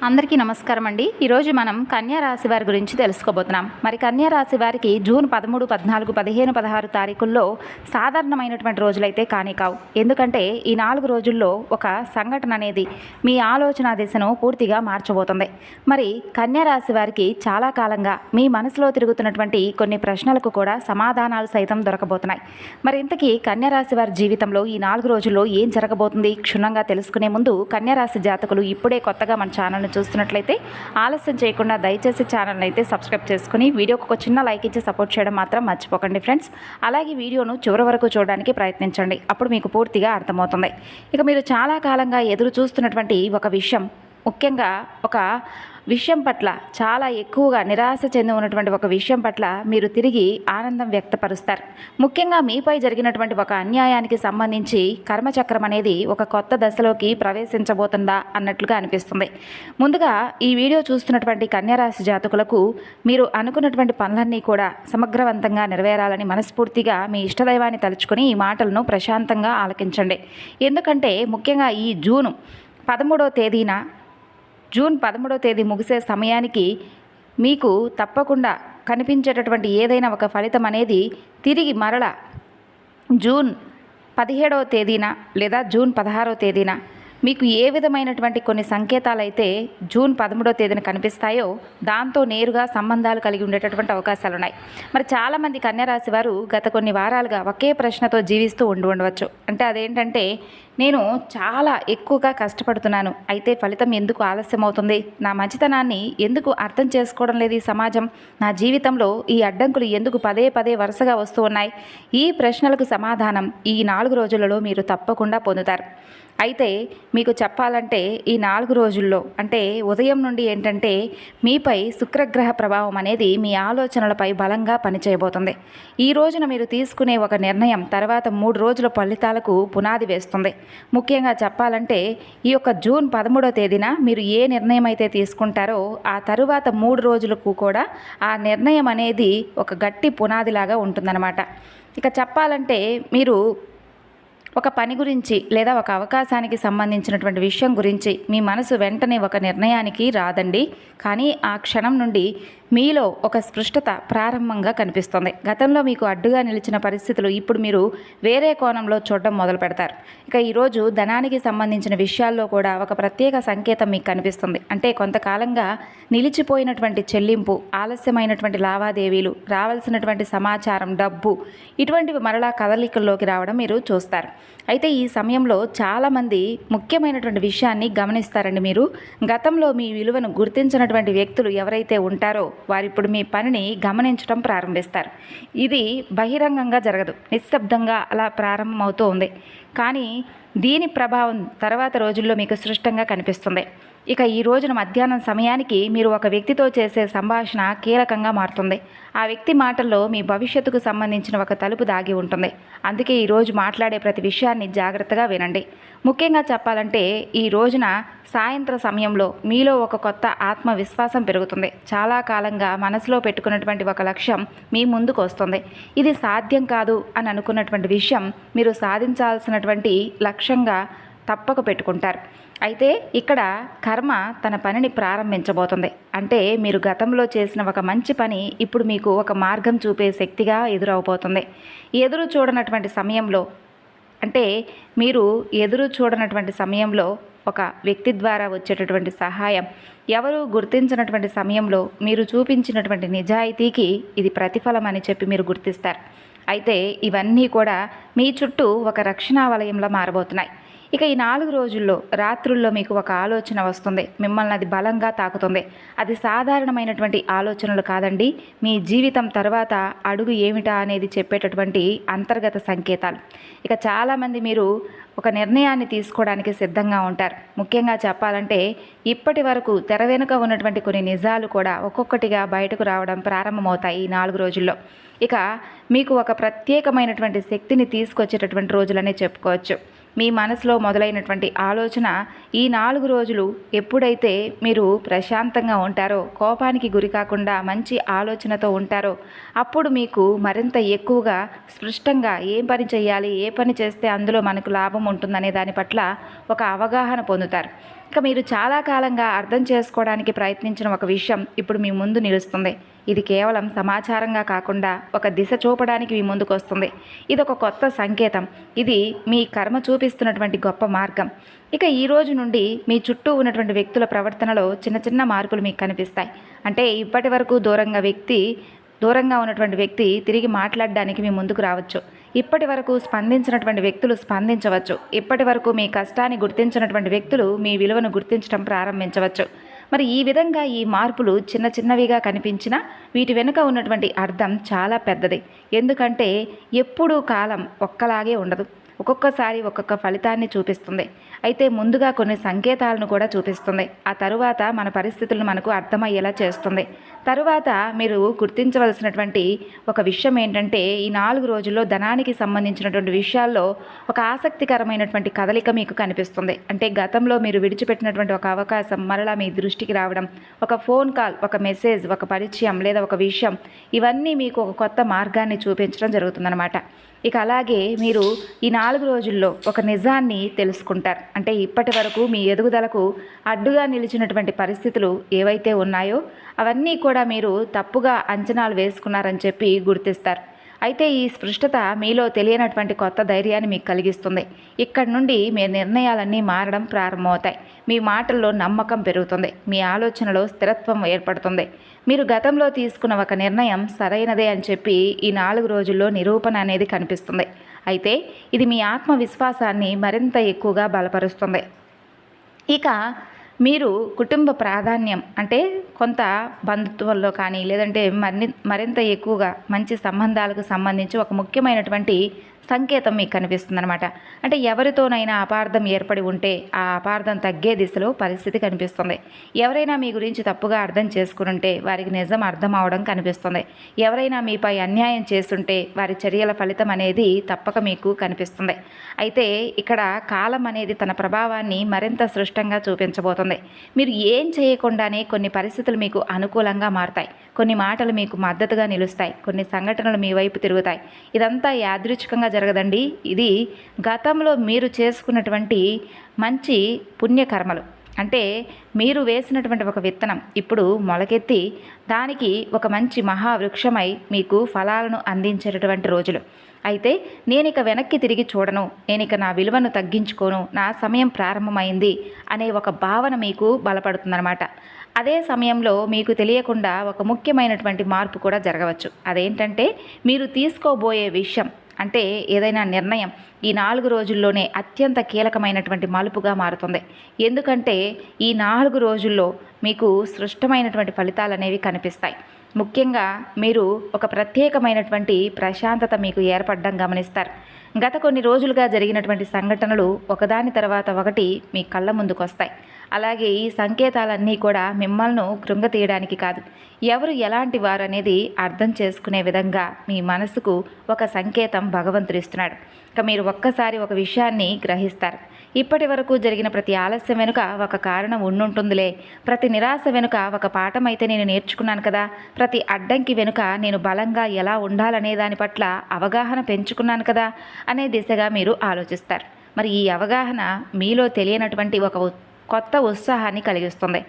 అందరికీ నమస్కారం అండి. ఈరోజు మనం కన్యా రాశి వారి గురించి తెలుసుకోబోతున్నాం. మరి కన్యా రాశి వారికి జూన్ 13, 14, 15, 16 తారీఖుల్లో సాధారణమైనటువంటి రోజులైతే కానే కావు. ఎందుకంటే ఈ 4 రోజుల్లో ఒక సంఘటన అనేది మీ ఆలోచన దిశను పూర్తిగా మార్చబోతుంది. మరి కన్యా రాశి వారికి చాలా కాలంగా మీ మనసులో తిరుగుతున్నటువంటి కొన్ని ప్రశ్నలకు కూడా సమాధానాలు సైతం దొరకబోతున్నాయి. మరి ఇంతకీ కన్యా రాశి వారి జీవితంలో ఈ 4 రోజుల్లో ఏం జరగబోతుంది క్షుణ్ణంగా తెలుసుకునే ముందు కన్యా రాశి జాతకులు ఇప్పుడే కొత్తగా మన ఛానల్ చూస్తున్నట్లయితే ఆలస్యం చేయకుండా దయచేసి ఛానల్ని అయితే సబ్స్క్రైబ్ చేసుకుని వీడియోకి ఒక చిన్న లైక్ ఇచ్చి సపోర్ట్ చేయడం మాత్రం మర్చిపోకండి ఫ్రెండ్స్. అలాగే వీడియోను చివరి వరకు చూడడానికి ప్రయత్నించండి, అప్పుడు మీకు పూర్తిగా అర్థమవుతుంది. ఇక మీరు చాలా కాలంగా ఎదురు చూస్తున్నటువంటి ఒక విషయం, ముఖ్యంగా ఒక విషయం పట్ల చాలా ఎక్కువగా నిరాశ చెంది ఉన్నటువంటి ఒక విషయం పట్ల మీరు తిరిగి ఆనందం వ్యక్తపరుస్తారు. ముఖ్యంగా మీపై జరిగినటువంటి ఒక అన్యాయానికి సంబంధించి కర్మచక్రం అనేది ఒక కొత్త దశలోకి ప్రవేశించబోతుందా అన్నట్లుగా అనిపిస్తుంది. ముందుగా ఈ వీడియో చూస్తున్నటువంటి కన్యారాశి జాతకులకు మీరు అనుకున్నటువంటి పనులన్నీ కూడా సమగ్రవంతంగా నెరవేరాలని మనస్ఫూర్తిగా మీ ఇష్టదైవాన్ని తలుచుకొని ఈ మాటలను ప్రశాంతంగా ఆలకించండి. ఎందుకంటే ముఖ్యంగా ఈ జూన్ 13వ తేదీ ముగిసే సమయానికి మీకు తప్పకుండా కనిపించేటటువంటి ఏదైనా ఒక ఫలితం అనేది తిరిగి మరల జూన్ 17వ తేదీన లేదా జూన్ 16వ తేదీన మీకు ఏ విధమైనటువంటి కొన్ని సంకేతాలు అయితే జూన్ 13వ తేదీన కనిపిస్తాయో దాంతో నేరుగా సంబంధాలు కలిగి ఉండేటటువంటి అవకాశాలు ఉన్నాయి. మరి చాలామంది కన్యారాశి వారు గత కొన్ని వారాలుగా ఒకే ప్రశ్నతో జీవిస్తూ ఉండవచ్చు. అంటే అదేంటంటే, నేను చాలా ఎక్కువగా కష్టపడుతున్నాను, అయితే ఫలితం ఎందుకు ఆలస్యం అవుతుంది, నా మంచితనాన్ని ఎందుకు అర్థం చేసుకోవడం లేదు ఈ సమాజం, నా జీవితంలో ఈ అడ్డంకులు ఎందుకు పదే పదే వరుసగా వస్తూ ఉన్నాయి. ఈ ప్రశ్నలకు సమాధానం ఈ 4 రోజులలో మీరు తప్పకుండా పొందుతారు. అయితే మీకు చెప్పాలంటే ఈ 4 రోజుల్లో అంటే ఉదయం నుండి ఏంటంటే మీపై శుక్రగ్రహ ప్రభావం అనేది మీ ఆలోచనలపై బలంగా పనిచేయబోతుంది. ఈ రోజున మీరు తీసుకునే ఒక నిర్ణయం తర్వాత 3 రోజుల ఫలితాలకు పునాది వేస్తుంది. ముఖ్యంగా చెప్పాలంటే ఈ యొక్క జూన్ 13వ తేదీన మీరు ఏ నిర్ణయం అయితే తీసుకుంటారో ఆ తరువాత 3 రోజులకు కూడా ఆ నిర్ణయం అనేది ఒక గట్టి పునాదిలాగా ఉంటుందన్నమాట. ఇక చెప్పాలంటే మీరు ఒక పని గురించి లేదా ఒక అవకాశానికి సంబంధించినటువంటి విషయం గురించి మీ మనసు వెంటనే ఒక నిర్ణయానికి రాదండి. కానీ ఆ క్షణం నుండి మీలో ఒక స్పష్టత ప్రారంభంగా కనిపిస్తుంది. గతంలో మీకు అడ్డుగా నిలిచిన పరిస్థితులు ఇప్పుడు మీరు వేరే కోణంలో చూడడం మొదలు పెడతారు. ఇక ఈరోజు ధనానికి సంబంధించిన విషయాల్లో కూడా ఒక ప్రత్యేక సంకేతం మీకు కనిపిస్తుంది. అంటే కొంతకాలంగా నిలిచిపోయినటువంటి చెల్లింపు, ఆలస్యమైనటువంటి లావాదేవీలు, రావాల్సినటువంటి సమాచారం, డబ్బు ఇటువంటివి మరలా కదలికల్లోకి రావడం మీరు చూస్తారు. అయితే ఈ సమయంలో చాలామంది ముఖ్యమైనటువంటి విషయాన్ని గమనిస్తారండి. మీరు గతంలో మీ విలువను గుర్తించినటువంటి వ్యక్తులు ఎవరైతే ఉంటారో వారు ఇప్పుడు మీ పనిని గమనించడం ప్రారంభిస్తారు. ఇది బహిరంగంగా జరగదు, నిశ్శబ్దంగా అలా ప్రారంభమవుతూ ఉంది. కానీ దీని ప్రభావం తర్వాత రోజుల్లో మీకు స్పష్టంగా కనిపిస్తుంది. ఇక ఈ రోజున మధ్యాహ్నం సమయానికి మీరు ఒక వ్యక్తితో చేసే సంభాషణ కీలకంగా మారుతుంది. ఆ వ్యక్తి మాటల్లో మీ భవిష్యత్తుకు సంబంధించిన ఒక తలుపు దాగి ఉంటుంది. అందుకే ఈరోజు మాట్లాడే ప్రతి విషయాన్ని జాగ్రత్తగా వినండి. ముఖ్యంగా చెప్పాలంటే ఈ రోజున సాయంత్రం సమయంలో మీలో ఒక కొత్త ఆత్మవిశ్వాసం పెరుగుతుంది. చాలా కాలంగా మనసులో పెట్టుకున్నటువంటి ఒక లక్ష్యం మీ ముందుకు వస్తుంది. ఇది సాధ్యం కాదు అని అనుకున్నటువంటి విషయం మీరు సాధించాల్సినటువంటి లక్ష్యంగా తప్పక పెట్టుకుంటారు. అయితే ఇక్కడ కర్మ తన పనిని ప్రారంభించబోతుంది. అంటే మీరు గతంలో చేసిన ఒక మంచి పని ఇప్పుడు మీకు ఒక మార్గం చూపే శక్తిగా ఎదురవబోతుంది. ఎదురు చూడనటువంటి సమయంలో అంటే మీరు ఎదురు చూడనటువంటి సమయంలో ఒక వ్యక్తి ద్వారా వచ్చేటటువంటి సహాయం, ఎవరు గుర్తించినటువంటి సమయంలో మీరు చూపించినటువంటి నిజాయితీకి ఇది ప్రతిఫలం అని చెప్పి మీరు గుర్తిస్తారు. అయితే ఇవన్నీ కూడా మీ చుట్టూ ఒక రక్షణా వలయంలో మారబోతున్నాయి. ఇక ఈ 4 రోజుల్లో రాత్రుల్లో మీకు ఒక ఆలోచన వస్తుంది. మిమ్మల్ని అది బలంగా తాకుతుంది. అది సాధారణమైనటువంటి ఆలోచనలు కాదండి, మీ జీవితం తర్వాత అడుగు ఏమిటా అనేది చెప్పేటటువంటి అంతర్గత సంకేతాలు. ఇక చాలామంది మీరు ఒక నిర్ణయాన్ని తీసుకోవడానికి సిద్ధంగా ఉంటారు. ముఖ్యంగా చెప్పాలంటే ఇప్పటి వరకు తెర వెనుక ఉన్నటువంటి కొన్ని నిజాలు కూడా ఒక్కొక్కటిగా బయటకు రావడం ప్రారంభమవుతాయి ఈ 4 రోజుల్లో. ఇక మీకు ఒక ప్రత్యేకమైనటువంటి శక్తిని తీసుకొచ్చేటటువంటి రోజులనే చెప్పుకోవచ్చు. మీ మనసులో మొదలైనటువంటి ఆలోచన ఈ 4 రోజులు ఎప్పుడైతే మీరు ప్రశాంతంగా ఉంటారో, కోపానికి గురి కాకుండా మంచి ఆలోచనతో ఉంటారో, అప్పుడు మీకు మరింత ఎక్కువగా స్పష్టంగా ఏం పని చేయాలి, ఏ పని చేస్తే అందులో మనకు లాభం ఉంటుందనే దాని పట్ల ఒక అవగాహన పొందుతారు. ఇక మీరు చాలా కాలంగా అర్థం చేసుకోవడానికి ప్రయత్నించిన ఒక విషయం ఇప్పుడు మీ ముందు నిలుస్తుంది. ఇది కేవలం సమాచారంగా కాకుండా ఒక దిశ చూపడానికి మీ ముందుకు వస్తుంది. ఇది ఒక కొత్త సంకేతం. ఇది మీ కర్మ చూపిస్తున్నటువంటి గొప్ప మార్గం. ఇక ఈ రోజు నుండి మీ చుట్టూ ఉన్నటువంటి వ్యక్తుల ప్రవర్తనలో చిన్న చిన్న మార్పులు మీకు కనిపిస్తాయి. అంటే ఇప్పటి వరకు దూరంగా ఉన్నటువంటి వ్యక్తి తిరిగి మాట్లాడడానికి మీ ముందుకు రావచ్చు. ఇప్పటి వరకు స్పందించినటువంటి వ్యక్తులు స్పందించవచ్చు. ఇప్పటి వరకు మీ కష్టాన్ని గుర్తించినటువంటి వ్యక్తులు మీ విలువను గుర్తించడం ప్రారంభించవచ్చు. మరి ఈ విధంగా ఈ మార్పులు చిన్న చిన్నవిగా కనిపించినా వీటి వెనుక ఉన్నటువంటి అర్థం చాలా పెద్దది. ఎందుకంటే ఎప్పుడూ కాలం ఒక్కలాగే ఉండదు. ఒక్కొక్కసారి ఒక్కొక్క ఫలితాన్ని చూపిస్తుంది. అయితే ముందుగా కొన్ని సంకేతాలను కూడా చూపిస్తుంది. ఆ తరువాత మన పరిస్థితులను మనకు అర్థమయ్యేలా చేస్తుంది. తరువాత మీరు గుర్తించవలసినటువంటి ఒక విషయం ఏంటంటే, ఈ 4 రోజుల్లో ధనానికి సంబంధించినటువంటి విషయాల్లో ఒక ఆసక్తికరమైనటువంటి కదలిక మీకు కనిపిస్తుంది. అంటే గతంలో మీరు విడిచిపెట్టినటువంటి ఒక అవకాశం మరలా మీ దృష్టికి రావడం, ఒక ఫోన్ కాల్, ఒక మెసేజ్, ఒక పరిచయం లేదా ఒక విషయం, ఇవన్నీ మీకు ఒక కొత్త మార్గాన్ని చూపించడం జరుగుతుందన్నమాట. ఇక అలాగే మీరు ఈ 4 రోజుల్లో ఒక నిజాన్ని తెలుసుకుంటారు. అంటే ఇప్పటి వరకు మీ ఎదుగుదలకు అడ్డుగా నిలిచినటువంటి పరిస్థితులు ఏవైతే ఉన్నాయో అవన్నీ కూడా మీరు తప్పుగా అంచనాలు వేసుకున్నారని చెప్పి గుర్తిస్తారు. అయితే ఈ స్పష్టత మీలో తెలియనటువంటి కొత్త ధైర్యాన్ని మీకు కలిగిస్తుంది. ఇక్కడి నుండి మీ నిర్ణయాలన్నీ మారడం ప్రారంభమవుతాయి. మీ మాటల్లో నమ్మకం పెరుగుతుంది. మీ ఆలోచనలో స్థిరత్వం ఏర్పడుతుంది. మీరు గతంలో తీసుకున్న ఒక నిర్ణయం సరైనదే అని చెప్పి ఈ 4 రోజుల్లో నిరూపణ అనేది కనిపిస్తుంది. అయితే ఇది మీ ఆత్మవిశ్వాసాన్ని మరింత ఎక్కువగా బలపరుస్తుంది. ఇక మీరు కుటుంబ ప్రాధాన్యం అంటే కొంత బంధుత్వంలో కానీ లేదంటే మరింత ఎక్కువగా మంచి సంబంధాలకు సంబంధించి ఒక ముఖ్యమైనటువంటి సంకేతం మీకు కనిపిస్తుంది అనమాట. అంటే ఎవరితోనైనా అపార్థం ఏర్పడి ఉంటే ఆ అపార్థం తగ్గే దిశలో పరిస్థితి కనిపిస్తుంది. ఎవరైనా మీ గురించి తప్పుగా అర్థం చేసుకుని ఉంటే వారికి నిజం అర్థం అవడం కనిపిస్తుంది. ఎవరైనా మీపై అన్యాయం చేస్తుంటే వారి చర్యల ఫలితం అనేది తప్పక మీకు కనిపిస్తుంది. అయితే ఇక్కడ కాలం అనేది తన ప్రభావాన్ని మరింత స్పష్టంగా చూపించబోతుంది. మీరు ఏం చేయకుండానే కొన్ని పరిస్థితులు మీకు అనుకూలంగా మారతాయి. కొన్ని మాటలు మీకు మద్దతుగా నిలుస్తాయి. కొన్ని సంఘటనలు మీ వైపు తిరుగుతాయి. ఇదంతా యాదృచ్ఛికంగా జరగదండి. ఇది గతంలో మీరు చేసుకున్నటువంటి మంచి పుణ్యకర్మలు. అంటే మీరు వేసినటువంటి ఒక విత్తనం ఇప్పుడు మొలకెత్తి దానికి ఒక మంచి మహావృక్షమై మీకు ఫలాలను అందించేటటువంటి రోజులు. అయితే నేనిక వెనక్కి తిరిగి చూడను, నేనిక నా విలువను తగ్గించుకోను, నా సమయం ప్రారంభమైంది అనే ఒక భావన మీకు బలపడుతుందన్నమాట. అదే సమయంలో మీకు తెలియకుండా ఒక ముఖ్యమైనటువంటి మార్పు కూడా జరగవచ్చు. అదేంటంటే మీరు తీసుకోబోయే విషయం అంటే ఏదైనా నిర్ణయం ఈ 4 రోజుల్లోనే అత్యంత కీలకమైనటువంటి మలుపుగా మారుతుంది. ఎందుకంటే ఈ 4 రోజుల్లో మీకు స్పష్టమైనటువంటి ఫలితాలు అనేవి కనిపిస్తాయి. ముఖ్యంగా మీరు ఒక ప్రత్యేకమైనటువంటి ప్రశాంతత మీకు ఏర్పడడం గమనిస్తారు. గత కొన్ని రోజులుగా జరిగినటువంటి సంఘటనలు ఒకదాని తర్వాత ఒకటి మీ కళ్ళ ముందుకు వస్తాయి. అలాగే ఈ సంకేతాలన్నీ కూడా మిమ్మల్ని కృంగతీయడానికి కాదు, ఎవరు ఎలాంటి వారు అనేది అర్థం చేసుకునే విధంగా మీ మనసుకు ఒక సంకేతం భగవంతుడు ఇస్తున్నాడు. ఇక మీరు ఒక్కసారి ఒక విషయాన్ని గ్రహిస్తారు. ఇప్పటి వరకు జరిగిన ప్రతి ఆలస్యం వెనుక ఒక కారణం ఉండుంటుందిలే, ప్రతి నిరాశ వెనుక ఒక పాఠం అయితే నేను నేర్చుకున్నాను కదా, ప్రతి అడ్డంకి వెనుక నేను బలంగా ఎలా ఉండాలనే దాని పట్ల అవగాహన పెంచుకున్నాను కదా అనే దిశగా మీరు ఆలోచిస్తారు. మరి ఈ అవగాహన మీలో తెలియనటువంటి ఒక కొత్త ఉత్సాహాన్ని కలిగిస్తుంది.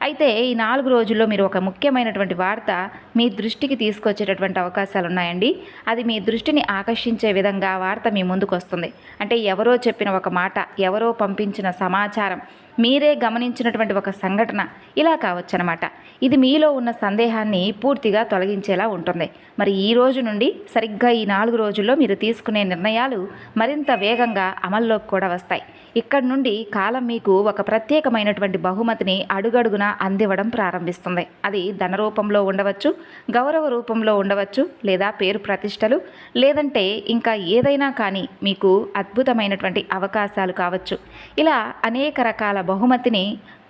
అయితే ఈ 4 రోజుల్లో మీరు ఒక ముఖ్యమైనటువంటి వార్త మీ దృష్టికి తీసుకొచ్చేటటువంటి అవకాశాలు ఉన్నాయండి. అది మీ దృష్టిని ఆకర్షించే విధంగా వార్త మీ ముందుకు వస్తుంది. అంటే ఎవరో చెప్పిన ఒక మాట, ఎవరో పంపించిన సమాచారం, మీరే గమనించినటువంటి ఒక సంఘటన, ఇలా కావచ్చనమాట. ఇది మీలో ఉన్న సందేహాన్ని పూర్తిగా తొలగించేలా ఉంటుంది. మరి ఈ రోజు నుండి సరిగ్గా ఈ 4 రోజుల్లో మీరు తీసుకునే నిర్ణయాలు మరింత వేగంగా అమల్లోకి కూడా వస్తాయి. ఇక్కడి నుండి కాలం మీకు ఒక ప్రత్యేకమైనటువంటి బహుమతిని అడుగడుగునా అందివ్వడం ప్రారంభిస్తుంది. అది ధన రూపంలో ఉండవచ్చు, గౌరవ రూపంలో ఉండవచ్చు, లేదా పేరు ప్రతిష్టలు, లేదంటే ఇంకా ఏదైనా కానీ మీకు అద్భుతమైనటువంటి అవకాశాలు కావచ్చు. ఇలా అనేక రకాల బహుమతిని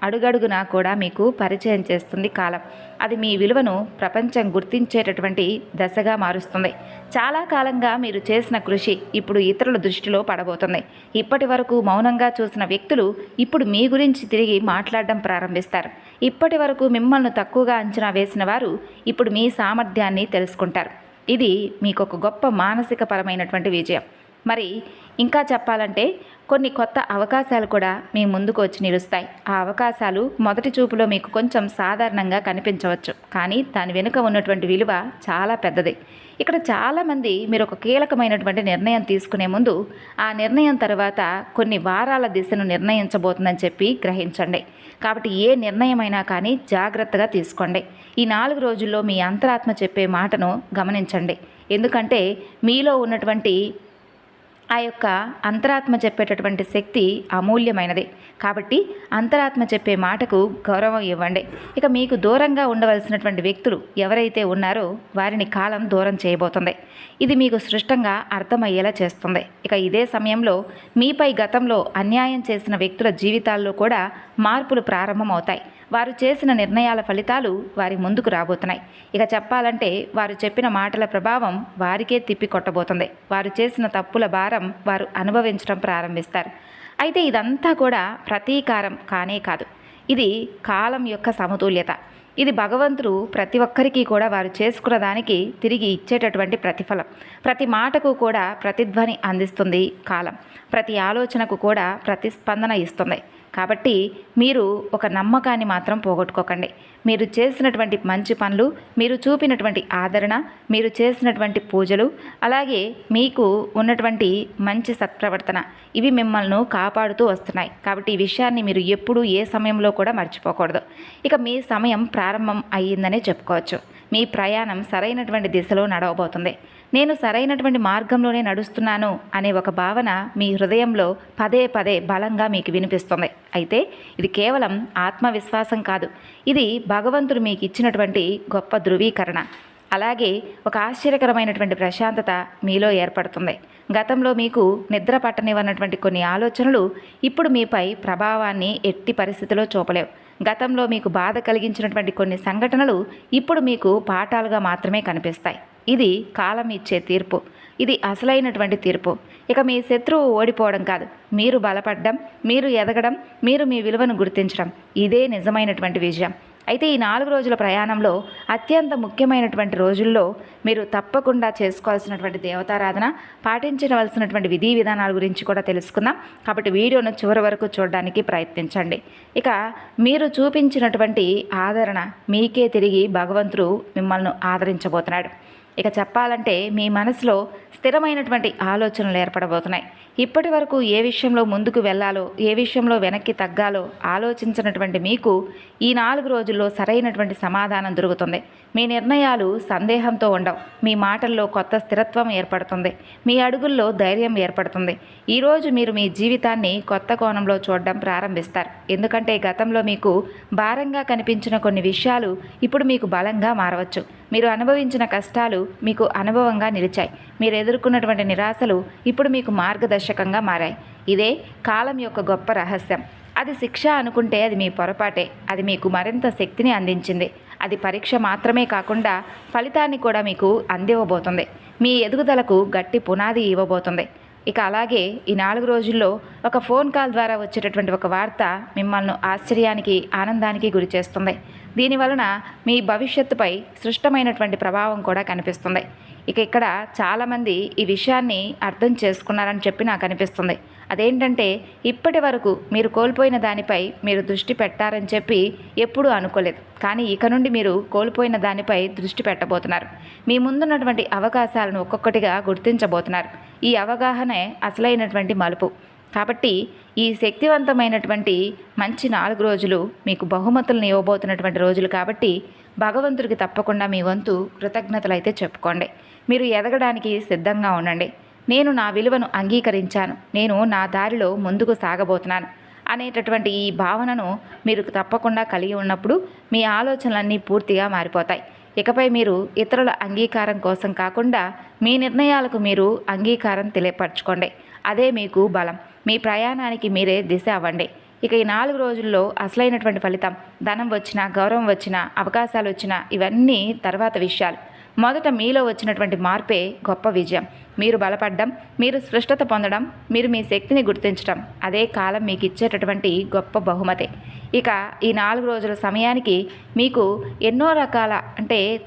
అడుగడుగునా కూడా మీకు పరిచయం చేస్తుంది కాలం. అది మీ విలువను ప్రపంచం గుర్తించేటటువంటి దశగా మారుస్తుంది. చాలా కాలంగా మీరు చేసిన కృషి ఇప్పుడు ఇతరుల దృష్టిలో పడబోతుంది. ఇప్పటి వరకు మౌనంగా చూసిన వ్యక్తులు ఇప్పుడు మీ గురించి తిరిగి మాట్లాడడం ప్రారంభిస్తారు. ఇప్పటి వరకు మిమ్మల్ని తక్కువగా అంచనా వేసిన వారు ఇప్పుడు మీ సామర్థ్యాన్ని తెలుసుకుంటారు. ఇది మీకు ఒక గొప్ప మానసిక పరమైనటువంటి విజయం. మరి ఇంకా చెప్పాలంటే కొన్ని కొత్త అవకాశాలు కూడా మీ ముందుకు వచ్చి నిలుస్తాయి. ఆ అవకాశాలు మొదటి చూపులో మీకు కొంచెం సాధారణంగా కనిపించవచ్చు, కానీ దాని వెనుక ఉన్నటువంటి విలువ చాలా పెద్దది. ఇక్కడ చాలామంది మీరు ఒక కీలకమైనటువంటి నిర్ణయం తీసుకునే ముందు ఆ నిర్ణయం తర్వాత కొన్ని వారాల దిశను నిర్ణయించబోతుందని చెప్పి గ్రహించండి. కాబట్టి ఏ నిర్ణయమైనా కానీ జాగ్రత్తగా తీసుకోండి. ఈ 4 రోజుల్లో మీ అంతరాత్మ చెప్పే మాటను గమనించండి. ఎందుకంటే మీలో ఉన్నటువంటి ఆ యొక్క అంతరాత్మ చెప్పేటటువంటి శక్తి అమూల్యమైనది. కాబట్టి అంతరాత్మ చెప్పే మాటకు గౌరవం ఇవ్వండి. ఇక మీకు దూరంగా ఉండవలసినటువంటి వ్యక్తులు ఎవరైతే ఉన్నారో వారిని కాలం దూరం చేయబోతుంది. ఇది మీకు స్పష్టంగా అర్థమయ్యేలా చేస్తుంది. ఇక ఇదే సమయంలో మీపై గతంలో అన్యాయం చేసిన వ్యక్తుల జీవితాల్లో కూడా మార్పులు ప్రారంభమవుతాయి. వారు చేసిన నిర్ణయాల ఫలితాలు వారి ముందుకు రాబోతున్నాయి. ఇక చెప్పాలంటే వారు చెప్పిన మాటల ప్రభావం వారికే తిప్పి కొట్టబోతుంది. వారు చేసిన తప్పుల భారం వారు అనుభవించడం ప్రారంభిస్తారు. అయితే ఇదంతా కూడా ప్రతీకారం కానే కాదు. ఇది కాలం యొక్క సమతుల్యత. ఇది భగవంతుడు ప్రతి ఒక్కరికి కూడా వారు చేసుకున్న దానికి తిరిగి ఇచ్చేటటువంటి ప్రతిఫలం. ప్రతి మాటకు కూడా ప్రతిధ్వని అందిస్తుంది కాలం. ప్రతి ఆలోచనకు కూడా ప్రతిస్పందన ఇస్తుంది. కాబట్టి మీరు ఒక నమ్మకాన్ని మాత్రం పోగొట్టుకోకండి. మీరు చేసినటువంటి మంచి పనులు, మీరు చూపినటువంటి ఆదరణ, మీరు చేసినటువంటి పూజలు, అలాగే మీకు ఉన్నటువంటి మంచి సత్ప్రవర్తన, ఇవి మిమ్మల్ని కాపాడుతూ వస్తున్నాయి. కాబట్టి ఈ విషయాన్ని మీరు ఎప్పుడూ ఏ సమయంలో కూడా మర్చిపోకూడదు. ఇక మీ సమయం ప్రారంభం అయ్యిందనే చెప్పుకోవచ్చు. మీ ప్రయాణం సరైనటువంటి దిశలో నడవబోతుంది. నేను సరైనటువంటి మార్గంలోనే నడుస్తున్నాను అనే ఒక భావన మీ హృదయంలో పదే పదే బలంగా మీకు వినిపిస్తుంది. అయితే ఇది కేవలం ఆత్మవిశ్వాసం కాదు, ఇది భగవంతుడు మీకు ఇచ్చినటువంటి గొప్ప ధృవీకరణ. అలాగే ఒక ఆశ్చర్యకరమైనటువంటి ప్రశాంతత మీలో ఏర్పడుతుంది. గతంలో మీకు నిద్ర పట్టనివ్వనటువంటి కొన్ని ఆలోచనలు ఇప్పుడు మీపై ప్రభావాన్ని ఎట్టి పరిస్థితిలో చూపలేవు. గతంలో మీకు బాధ కలిగించినటువంటి కొన్ని సంఘటనలు ఇప్పుడు మీకు పాఠాలుగా మాత్రమే కనిపిస్తాయి. ఇది కాలం ఇచ్చే తీర్పు. ఇది అసలైనటువంటి తీర్పు. ఇక మీ శత్రువు ఓడిపోవడం కాదు, మీరు బలపడడం, మీరు ఎదగడం, మీరు మీ విలువను గుర్తించడం, ఇదే నిజమైనటువంటి విజయం. అయితే ఈ 4 రోజుల ప్రయాణంలో అత్యంత ముఖ్యమైనటువంటి రోజుల్లో మీరు తప్పకుండా చేసుకోవాల్సినటువంటి దేవతారాధన, పాటించవలసినటువంటి విధి విధానాల గురించి కూడా తెలుసుకుందాం. కాబట్టి వీడియోను చివరి వరకు చూడడానికి ప్రయత్నించండి. ఇక మీరు చూపించినటువంటి ఆదరణ మీకే తిరిగి భగవంతుడు మిమ్మల్ని ఆదరించబోతున్నాడు. ఇక చెప్పాలంటే మీ మనసులో స్థిరమైనటువంటి ఆలోచనలు ఏర్పడబోతున్నాయి. ఇప్పటి వరకు ఏ విషయంలో ముందుకు వెళ్ళాలో, ఏ విషయంలో వెనక్కి తగ్గాలో ఆలోచించినటువంటి మీకు ఈ 4 రోజుల్లో సరైనటువంటి సమాధానం దొరుకుతుంది. మీ నిర్ణయాలు సందేహంతో ఉండవు. మీ మాటల్లో కొత్త స్థిరత్వం ఏర్పడుతుంది. మీ అడుగుల్లో ధైర్యం ఏర్పడుతుంది. ఈరోజు మీరు మీ జీవితాన్ని కొత్త కోణంలో చూడడం ప్రారంభిస్తారు. ఎందుకంటే గతంలో మీకు భారంగా కనిపించిన కొన్ని విషయాలు ఇప్పుడు మీకు బలంగా మారవచ్చు. మీరు అనుభవించిన కష్టాలు మీకు అనుభవంగా నిలిచాయి. మీరు ఎదుర్కొన్నటువంటి నిరాశలు ఇప్పుడు మీకు మార్గదర్శకంగా మారాయి. ఇదే కాలం యొక్క గొప్ప రహస్యం. అది శిక్ష అనుకుంటే అది మీ పొరపాటే. అది మీకు మరింత శక్తిని అందించింది. అది పరీక్ష మాత్రమే కాకుండా ఫలితాన్ని కూడా మీకు అందివ్వబోతుంది. మీ ఎదుగుదలకు గట్టి పునాది ఇవ్వబోతుంది. ఇక అలాగే ఈ 4 రోజుల్లో ఒక ఫోన్ కాల్ ద్వారా వచ్చేటటువంటి ఒక వార్త మిమ్మల్ని ఆశ్చర్యానికి, ఆనందానికి గురి చేస్తుంది. దీనివలన మీ భవిష్యత్తుపై సృష్టమైనటువంటి ప్రభావం కూడా కనిపిస్తుంది. ఇక ఇక్కడ చాలామంది ఈ విషయాన్ని అర్థం చేసుకున్నారని చెప్పి నాకు అనిపిస్తుంది. అదేంటంటే ఇప్పటి వరకు మీరు కోల్పోయిన దానిపై మీరు దృష్టి పెట్టారని చెప్పి ఎప్పుడూ అనుకోలేదు. కానీ ఇక నుండి మీరు కోల్పోయిన దానిపై దృష్టి పెట్టబోతున్నారు. మీ ముందున్నటువంటి అవకాశాలను ఒక్కొక్కటిగా గుర్తించబోతున్నారు. ఈ అవగాహనే అసలైనటువంటి మలుపు. కాబట్టి ఈ శక్తివంతమైనటువంటి మంచి 4 రోజులు మీకు బహుమతులను ఇవ్వబోతున్నటువంటి రోజులు. కాబట్టి భగవంతుడికి తప్పకుండా మీ వంతు కృతజ్ఞతలు అయితే చెప్పుకోండి. మీరు ఎదగడానికి సిద్ధంగా ఉండండి. నేను నా విలువను అంగీకరించాను, నేను నా దారిలో ముందుకు సాగబోతున్నాను అనేటటువంటి ఈ భావనను మీరు తప్పకుండా కలిగి ఉన్నప్పుడు మీ ఆలోచనలన్నీ పూర్తిగా మారిపోతాయి. ఇకపై మీరు ఇతరుల అంగీకారం కోసం కాకుండా మీ నిర్ణయాలకు మీరు అంగీకారం తెలియపరచుకోండి. అదే మీకు బలం. మీ ప్రయాణానికి మీరే దిశ అవ్వండి. ఇక ఈ 4 రోజుల్లో అసలైనటువంటి ఫలితం, ధనం వచ్చినా, గౌరవం వచ్చినా, అవకాశాలు వచ్చినా ఇవన్నీ తర్వాత విషయాలు. మొదట మీలో వచ్చినటువంటి మార్పే గొప్ప విజయం. మీరు బలపడడం, మీరు స్పష్టత పొందడం, మీరు మీ శక్తిని గుర్తించడం, అదే కాలం మీకు ఇచ్చేటటువంటి గొప్ప బహుమతి. ఇక ఈ 4 రోజుల సమయానికి మీకు ఎన్నో రకాల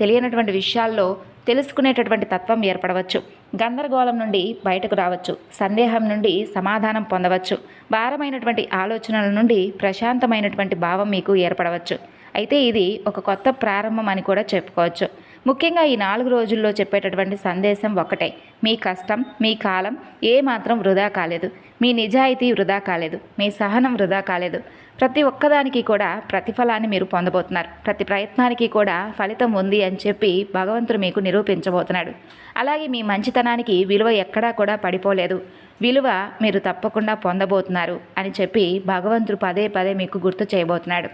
తెలియనటువంటి విషయాల్లో తెలుసుకునేటటువంటి తత్వం ఏర్పడవచ్చు. గందరగోళం నుండి బయటకు రావచ్చు. సందేహం నుండి సమాధానం పొందవచ్చు. భారమైనటువంటి ఆలోచనల నుండి ప్రశాంతమైనటువంటి భావం మీకు ఏర్పడవచ్చు. అయితే ఇది ఒక కొత్త ప్రారంభం అని కూడా చెప్పుకోవచ్చు. ముఖ్యంగా ఈ 4 రోజుల్లో చెప్పేటటువంటి సందేశం ఒక్కటే: మీ కష్టం, మీ కాలం ఏమాత్రం వృధా కాలేదు. మీ నిజాయితీ వృధా కాలేదు. మీ సహనం వృధా కాలేదు. ప్రతి ఒక్కదానికి కూడా ప్రతిఫలాన్ని మీరు పొందబోతున్నారు. ప్రతి ప్రయత్నానికి కూడా ఫలితం ఉంది అని చెప్పి భగవంతుడు మీకు నిరూపించబోతున్నాడు. అలాగే మీ మంచితనానికి విలువ ఎక్కడా కూడా పడిపోలేదు. విలువ మీరు తప్పకుండా పొందబోతున్నారు అని చెప్పి భగవంతుడు పదే పదే మీకు గుర్తు చేయబోతున్నాడు.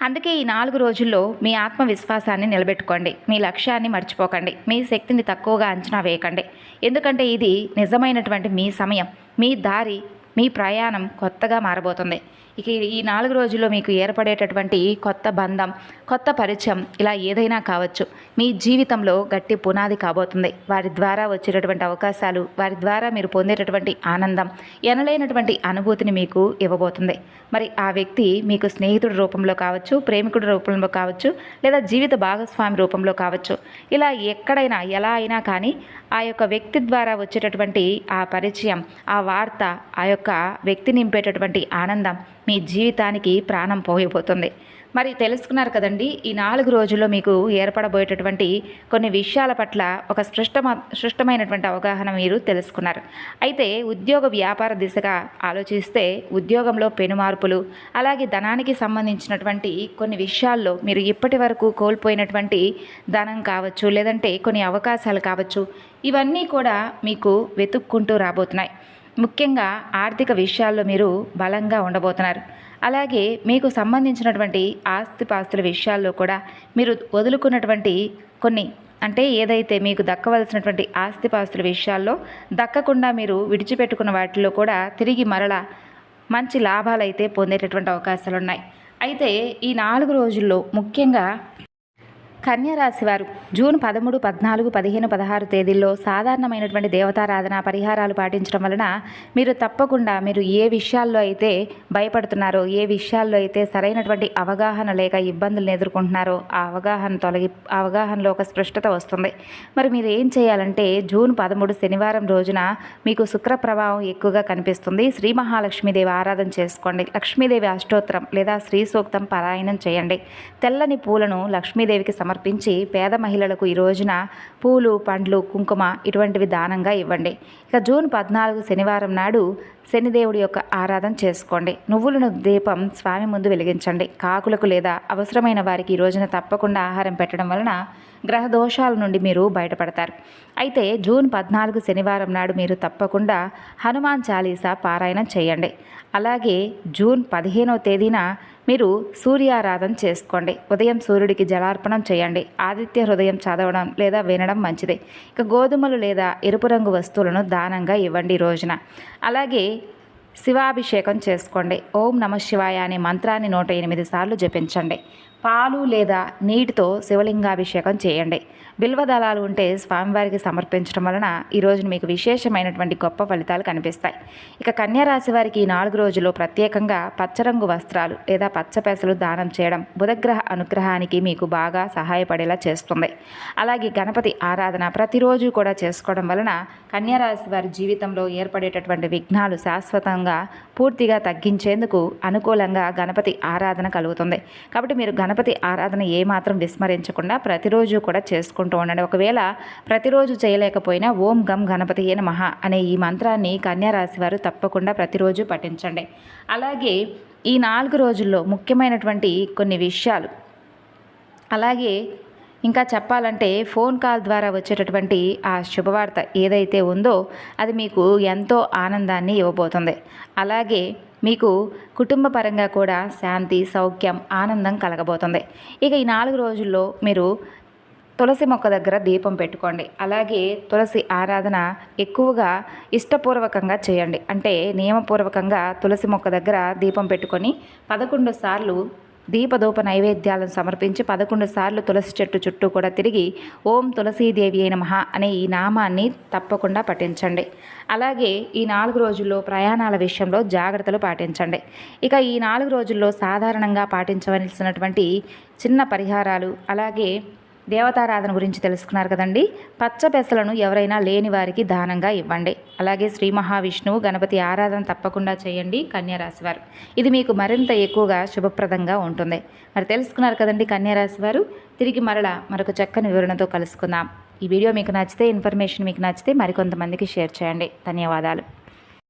అందుకే ఈ 4 రోజుల్లో మీ ఆత్మవిశ్వాసాన్ని నిలబెట్టుకోండి. మీ లక్ష్యాన్ని మర్చిపోకండి. మీ శక్తిని తక్కువగా అంచనా వేయకండి. ఎందుకంటే ఇది నిజమైనటువంటి మీ సమయం. మీ దారి, మీ ప్రయాణం కొత్తగా మారబోతుంది. ఇక ఈ 4 రోజుల్లో మీకు ఏర్పడేటటువంటి కొత్త బంధం, కొత్త పరిచయం ఇలా ఏదైనా కావచ్చు. మీ జీవితంలో గట్టి పునాది కాబోతుంది. వారి ద్వారా వచ్చేటటువంటి అవకాశాలు, వారి ద్వారా మీరు పొందేటటువంటి ఆనందం, ఎనలేనటువంటి అనుభూతిని మీకు ఇవ్వబోతుంది. మరి ఆ వ్యక్తి మీకు స్నేహితుడి రూపంలో కావచ్చు, ప్రేమికుడి రూపంలో కావచ్చు, లేదా జీవిత భాగస్వామి రూపంలో కావచ్చు. ఇలా ఎక్కడైనా ఎలా అయినా కానీ ఆ యొక్క వ్యక్తి ద్వారా వచ్చేటటువంటి ఆ పరిచయం, ఆ వార్త, ఆ యొక్క వ్యక్తి నింపేటటువంటి ఆనందం మీ జీవితానికి ప్రాణం పోయిపోతుంది. మరి తెలుసుకున్నారు కదండి, ఈ 4 రోజుల్లో మీకు ఏర్పడబోయేటటువంటి కొన్ని విషయాల పట్ల ఒక స్పష్టమైనటువంటి అవగాహన మీరు తెలుసుకున్నారు. అయితే ఉద్యోగ వ్యాపార దిశగా ఆలోచిస్తే ఉద్యోగంలో పెనుమార్పులు, అలాగే ధనానికి సంబంధించినటువంటి కొన్ని విషయాల్లో మీరు ఇప్పటి వరకు కోల్పోయినటువంటి ధనం కావచ్చు, లేదంటే కొన్ని అవకాశాలు కావచ్చు, ఇవన్నీ కూడా మీకు వెతుక్కుంటూ రాబోతున్నాయి. ముఖ్యంగా ఆర్థిక విషయాల్లో మీరు బలంగా ఉండబోతున్నారు. అలాగే మీకు సంబంధించినటువంటి ఆస్తిపాస్తుల విషయాల్లో కూడా మీరు వదులుకున్నటువంటి కొన్ని ఏదైతే మీకు దక్కవలసినటువంటి ఆస్తిపాస్తుల విషయాల్లో దక్కకుండా మీరు విడిచిపెట్టుకున్న వాటిలో కూడా తిరిగి మరలా మంచి లాభాలైతే పొందేటటువంటి అవకాశాలు ఉన్నాయి. అయితే ఈ 4 రోజుల్లో ముఖ్యంగా కన్యరాశి వారు జూన్ 13, 14, 15, 16 తేదీల్లో సాధారణమైనటువంటి దేవతారాధన పరిహారాలు పాటించడం వలన మీరు తప్పకుండా మీరు ఏ విషయాల్లో అయితే భయపడుతున్నారో, ఏ విషయాల్లో అయితే సరైనటువంటి అవగాహన లేక ఇబ్బందులను ఎదుర్కొంటున్నారో ఆ అవగాహనలో ఒక స్పష్టత వస్తుంది. మరి మీరు ఏం చేయాలంటే జూన్ 13 శనివారం రోజున మీకు శుక్ర ప్రభావం ఎక్కువగా కనిపిస్తుంది. శ్రీ మహాలక్ష్మీదేవి ఆరాధన చేసుకోండి. లక్ష్మీదేవి అష్టోత్తరం లేదా శ్రీ సూక్తం పారాయణం చేయండి. తెల్లని పూలను లక్ష్మీదేవికి సమర్పించి పేద మహిళలకు ఈ రోజున పూలు, పండ్లు, కుంకుమ ఇటువంటివి దానంగా ఇవ్వండి. ఇక జూన్ 14 శనివారం నాడు శనిదేవుడి యొక్క ఆరాధన చేసుకోండి. నువ్వులను దీపం స్వామి ముందు వెలిగించండి. కాకులకు లేదా అవసరమైన వారికి ఈ రోజున తప్పకుండా ఆహారం పెట్టడం వలన గ్రహ దోషాల నుండి మీరు బయటపడతారు. అయితే జూన్ 14 శనివారం నాడు మీరు తప్పకుండా హనుమాన్ చాలీసా పారాయణం చేయండి. అలాగే జూన్ 15వ తేదీన మీరు సూర్యారాధన చేసుకోండి. ఉదయం సూర్యుడికి జలార్పణం చేయండి. ఆదిత్య హృదయం చదవడం లేదా వినడం మంచిది. ఇక గోధుమలు లేదా ఎరుపు రంగు వస్తువులను దానంగా ఇవ్వండి ఈ రోజున. అలాగే శివాభిషేకం చేసుకోండి. ఓం నమ శివాయ అనే మంత్రాన్ని 108 సార్లు జపించండి. పాలు లేదా నీటితో శివలింగాభిషేకం చేయండి. బిల్వదళాలు ఉంటే స్వామివారికి సమర్పించడం వలన ఈ రోజున మీకు విశేషమైనటువంటి గొప్ప ఫలితాలు కనిపిస్తాయి. ఇక కన్యారాశి వారికి ఈ 4 రోజుల్లో ప్రత్యేకంగా పచ్చరంగు వస్త్రాలు లేదా పచ్చపెసలు దానం చేయడం బుధగ్రహ అనుగ్రహానికి మీకు బాగా సహాయపడేలా చేస్తుంది. అలాగే గణపతి ఆరాధన ప్రతిరోజు కూడా చేసుకోవడం వలన కన్యారాశి వారి జీవితంలో ఏర్పడేటటువంటి విఘ్నాలు శాశ్వతంగా పూర్తిగా తగ్గించేందుకు అనుకూలంగా గణపతి ఆరాధన కలుగుతుంది. కాబట్టి మీరు గణపతి ఆరాధన ఏమాత్రం విస్మరించకుండా ప్రతిరోజు కూడా చేసుకుంటూ ఉండండి. ఒకవేళ ప్రతిరోజు చేయలేకపోయినా ఓం గం గణపతియే నమః అనే ఈ మంత్రాన్ని కన్యారాశి వారు తప్పకుండా ప్రతిరోజు పఠించండి. అలాగే ఈ 4 రోజుల్లో ముఖ్యమైనటువంటి కొన్ని విషయాలు, అలాగే ఇంకా చెప్పాలంటే ఫోన్ కాల్ ద్వారా వచ్చేటటువంటి ఆ శుభవార్త ఏదైతే ఉందో అది మీకు ఎంతో ఆనందాన్ని ఇవ్వబోతుంది. అలాగే మీకు కుటుంబ పరంగా కూడా శాంతి, సౌఖ్యం, ఆనందం కలగబోతుంది. ఇక ఈ 4 రోజుల్లో మీరు తులసి మొక్క దగ్గర దీపం పెట్టుకోండి. అలాగే తులసి ఆరాధన ఎక్కువగా ఇష్టపూర్వకంగా చేయండి. నియమపూర్వకంగా తులసి మొక్క దగ్గర దీపం పెట్టుకొని 11 సార్లు దీపధూప నైవేద్యాలను సమర్పించి 11 సార్లు తులసి చెట్టు చుట్టూ కూడా తిరిగి ఓం తులసీదేవి అయిన నమః అనే ఈ నామాన్ని తప్పకుండా పఠించండి. అలాగే ఈ 4 రోజుల్లో ప్రయాణాల విషయంలో జాగ్రత్తలు పాటించండి. ఇక ఈ 4 రోజుల్లో సాధారణంగా పాటించవలసినటువంటి చిన్న పరిహారాలు, అలాగే దేవతారాధన గురించి తెలుసుకున్నారు కదండి. పచ్చ పెసలను ఎవరైనా లేని వారికి దానంగా ఇవ్వండి. అలాగే శ్రీ మహావిష్ణువు గణపతి ఆరాధన తప్పకుండా చేయండి కన్యారాశి వారు. ఇది మీకు మరింత ఎక్కువగా శుభప్రదంగా ఉంటుంది. మరి తెలుసుకున్నారు కదండి కన్యారాశి వారు. తిరిగి మరొక చక్కని వివరణతో కలుసుకుందాం. ఈ వీడియో మీకు నచ్చితే, ఇన్ఫర్మేషన్ మీకు నచ్చితే మరికొంతమందికి షేర్ చేయండి. ధన్యవాదాలు.